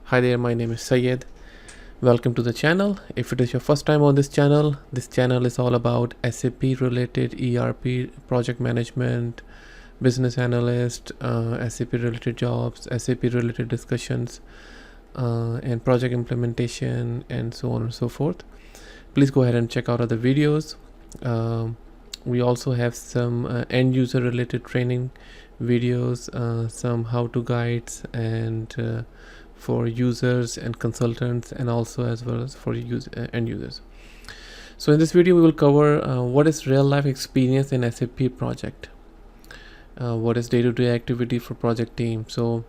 Hi there, my name is Syed. Welcome to the channel. If it is your first time on this channel is all about SAP related ERP project management, business analyst, SAP related jobs, SAP related discussions, and project implementation, and so on and so forth. Please go ahead and check out other videos. We also have some end user related training videos, some how-to guides, and for users and consultants, and also as well as for end users. So in this video we will cover what is real life experience in SAP project, what is day-to-day activity for project team. So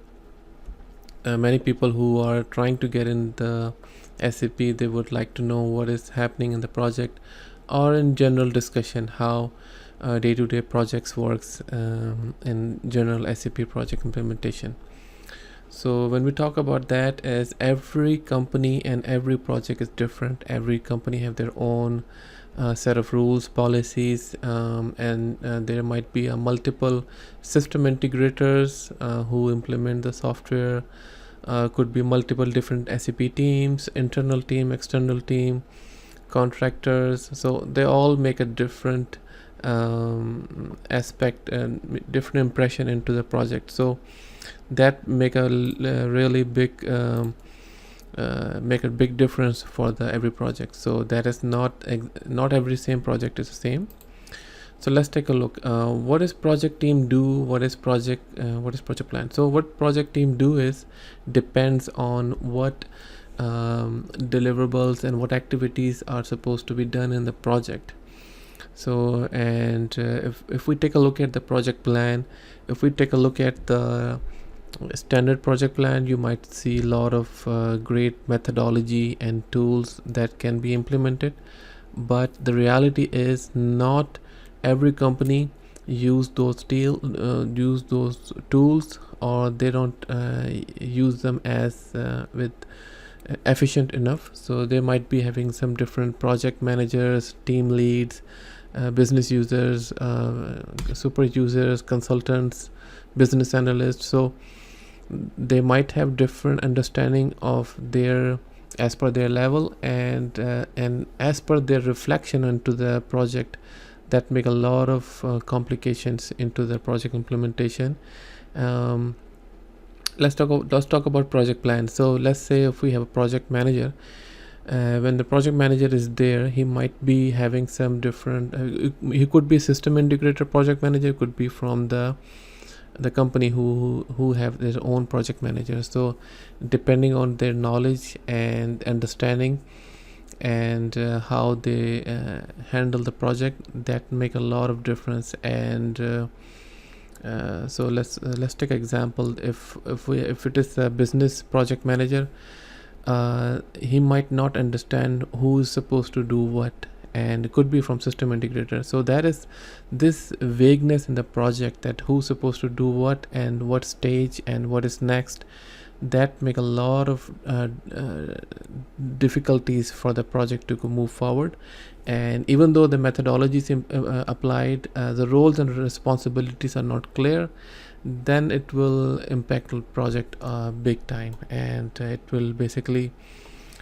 many people who are trying to get in the SAP, they would like to know what is happening in the project, or in general discussion how day-to-day projects works in general SAP project implementation. So when we talk about that, as every company and every project is different, every company have their own set of rules, policies, and there might be multiple system integrators who implement the software. Could be multiple different SAP teams, internal team, external team, contractors. So they all make a different aspect and different impression into the project. So that make a really big make a big difference for the every project. So that is not every same project is the same. So let's take a look. What is project team do? What is project plan? So what project team do is depends on what deliverables and what activities are supposed to be done in the project. So and if we take a look at the project plan, if we take a look at the standard project plan, you might see a lot of great methodology and tools that can be implemented, but the reality is not every company use those tools, or they don't use them as with efficient enough. So they might be having some different project managers, team leads, business users, super users, consultants, business analysts. So they might have different understanding of their as per their level, and as per their reflection into the project, that make a lot of complications into the project implementation. Let's talk about project plan. So let's say if we have a project manager, when the project manager is there, he might be having some different he could be system integrator project manager, could be from the company who have their own project manager. So depending on their knowledge and understanding and how they handle the project, that make a lot of difference. And so let's take an example. If it is a business project manager, he might not understand who is supposed to do what, and it could be from system integrator. So that is this vagueness in the project, that who's supposed to do what and what stage and what is next, that make a lot of difficulties for the project to move forward. And even though the methodologies applied, the roles and responsibilities are not clear, then it will impact the project big time, and it will basically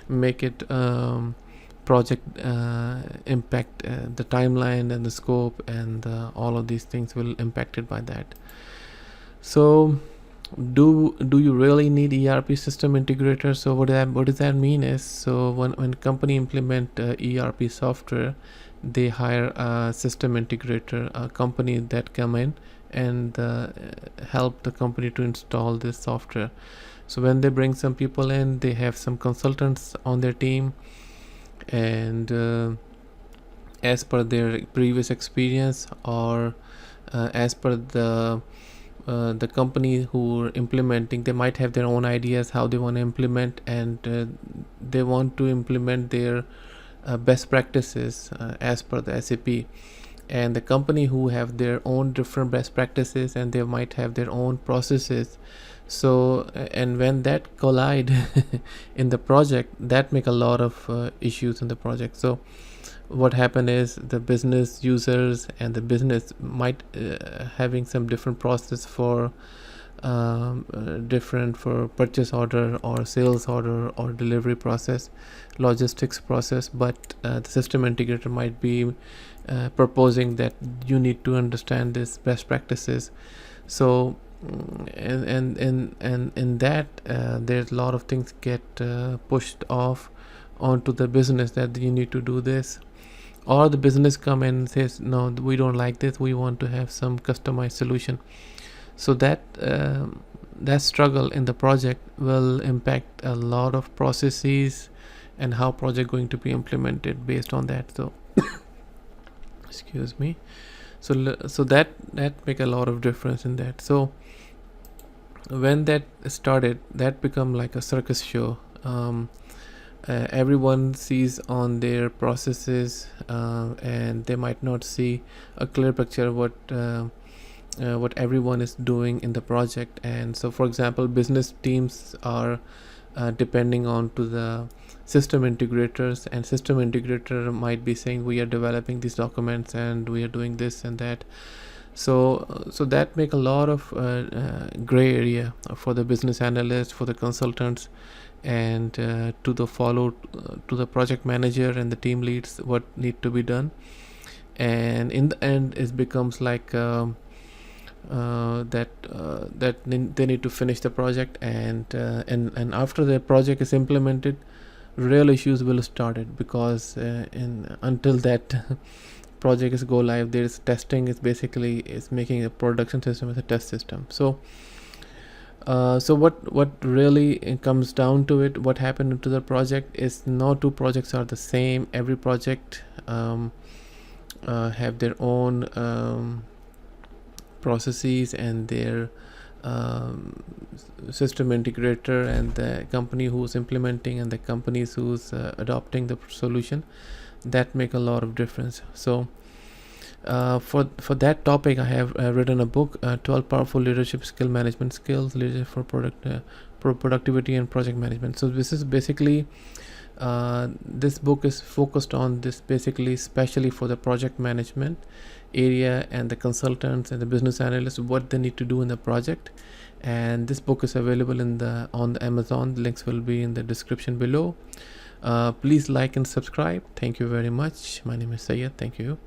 make it project impact the timeline and the scope, and all of these things will impacted by that. So do you really need ERP system integrator? So what does that mean is, so when company implement ERP software, they hire a system integrator, a company that come in and help the company to install this software. So when they bring some people in, they have some consultants on their team, and as per their previous experience, or as per the company who are implementing, they might have their own ideas how they want to implement, and they want to implement their best practices as per the SAP. And the company who have their own different best practices, and they might have their own processes. So and when that collide in the project, that make a lot of issues in the project. So what happen is the business users and the business might having some different process for different for purchase order or sales order or delivery process, logistics process, but the system integrator might be proposing that you need to understand this best practices. So and in that there's a lot of things get pushed off onto the business, that you need to do this, or the business come and says no, we don't like this, we want to have some customized solution. So that struggle in the project will impact a lot of processes and how project going to be implemented based on that. So excuse me. So that make a lot of difference in that. So when that started, that become like a circus show. Everyone sees on their processes, and they might not see a clear picture of what everyone is doing in the project. And so, for example, business teams are depending on to the system integrators, and system integrator might be saying we are developing these documents and we are doing this and that. So that make a lot of gray area for the business analysts, for the consultants, and to the to the project manager and the team leads what need to be done. And in the end, it becomes like that they need to finish the project, and after the project is implemented, real issues will start it, because until that project is go live, there is testing. Is basically is making a production system as a test system. So what really comes down to it, what happened to the project is no two projects are the same. Every project have their own processes, and their system integrator, and the company who's implementing, and the companies who's adopting the solution, that make a lot of difference. So for that topic, I have written a book, 12 powerful leadership skill management skills, leadership for productivity and project management. So this is basically this book is focused on this, basically especially for the project management area and the consultants and the business analysts, what they need to do in the project. And this book is available on the Amazon. The links will be in the description below. Please like and subscribe. Thank you very much. My name is Syed. Thank you.